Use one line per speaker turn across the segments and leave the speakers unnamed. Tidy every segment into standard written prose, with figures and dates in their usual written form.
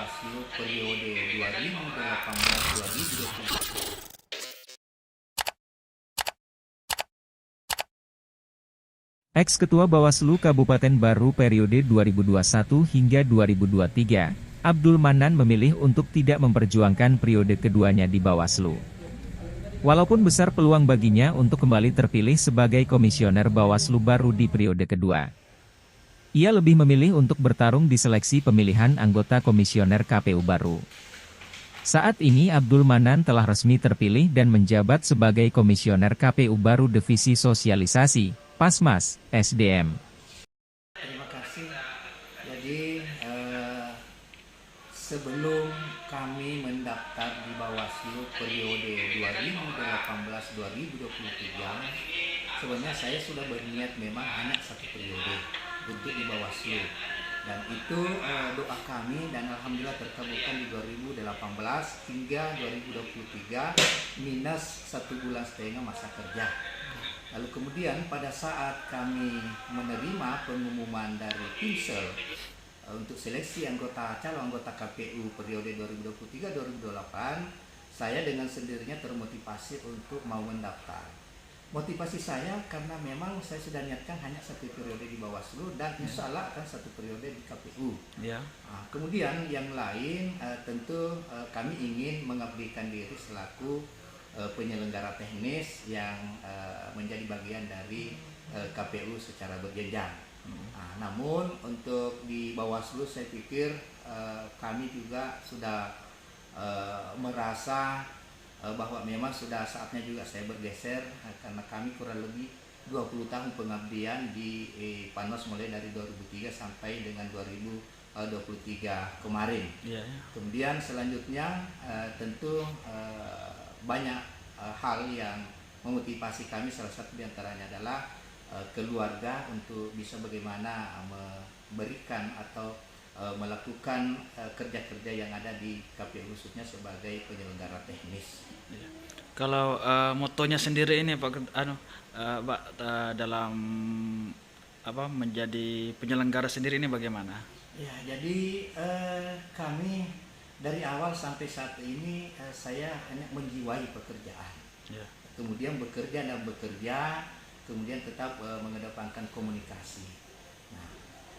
Bawaslu periode 2018-2020.
Ex-Ketua Bawaslu Kabupaten Baru periode 2021 hingga 2023, Abdul Manan memilih untuk tidak memperjuangkan periode keduanya di Bawaslu. Walaupun besar peluang baginya untuk kembali terpilih sebagai komisioner Bawaslu baru di periode kedua, ia lebih memilih untuk bertarung di seleksi pemilihan anggota komisioner KPU baru. Saat ini Abdul Manan telah resmi terpilih dan menjabat sebagai komisioner KPU baru Divisi Sosialisasi, Pasmas, SDM.
Terima kasih. Jadi sebelum kami mendaftar di Bawaslu periode 2018-2023, sebenarnya saya sudah berniat memang hanya satu periode untuk di Bawaslu. Dan itu doa kami dan alhamdulillah terkabulkan di 2018 hingga 2023 minus 1,5 bulan masa kerja. Lalu kemudian pada saat kami menerima pengumuman dari Timsel untuk seleksi calon anggota KPU periode 2023-2028, saya dengan sendirinya termotivasi untuk mau mendaftar. Motivasi saya karena memang saya sudah niatkan hanya satu periode di Bawaslu dan insya Allah akan satu periode di KPU.
Ya.
Kemudian yang lain tentu kami ingin mengabdikan diri selaku penyelenggara teknis yang menjadi bagian dari KPU secara berjenjang. Namun untuk di Bawaslu saya pikir kami juga sudah merasa bahwa memang sudah saatnya juga saya bergeser karena kami kurang lebih 20 tahun pengabdian di Panos mulai dari 2003 sampai dengan 2023 kemarin.
Ya.
Kemudian selanjutnya tentu banyak hal yang memotivasi kami, salah satu diantaranya adalah keluarga untuk bisa bagaimana memberikan atau melakukan kerja-kerja yang ada di KPU khususnya sebagai penyelenggara teknis.
Ya. Kalau motonya sendiri ini Pak, dalam menjadi penyelenggara sendiri ini bagaimana?
Ya, jadi kami dari awal sampai saat ini saya hanya menjiwai pekerjaan.
Ya.
Kemudian bekerja, kemudian tetap mengedepankan komunikasi. Nah,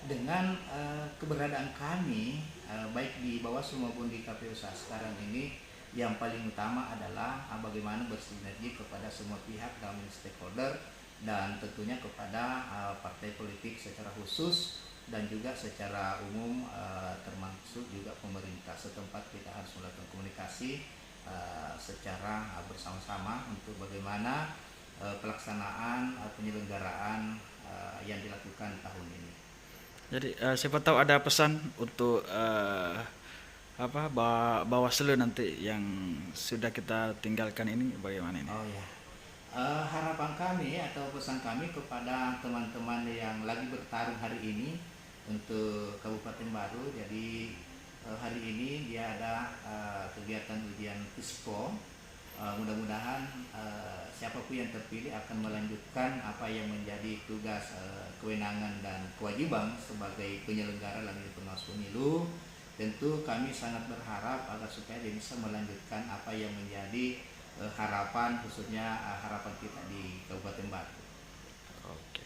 dengan keberadaan kami baik di Bawaslu maupun di KPU saat sekarang ini, yang paling utama adalah bagaimana bersinergi kepada semua pihak dalam stakeholder dan tentunya kepada partai politik secara khusus dan juga secara umum termasuk juga pemerintah setempat. Kita harus melakukan komunikasi secara bersama-sama untuk bagaimana pelaksanaan penyelenggaraan yang dilakukan tahun ini.
Jadi siapa tahu ada pesan untuk Bawaslu nanti yang sudah kita tinggalkan ini bagaimana ini?
Oh ya, harapan kami atau pesan kami kepada teman-teman yang lagi bertarung hari ini untuk Kabupaten Baru. Jadi hari ini dia ada kegiatan ujian PISPO. Mudah-mudahan siapapun yang terpilih akan melanjutkan apa yang menjadi tugas, kewenangan dan kewajiban sebagai penyelenggara lagi pengawas pemilu. Tentu kami sangat berharap agar supaya dia bisa melanjutkan apa yang menjadi harapan, khususnya harapan kita di Kabupaten Baru.
Oke.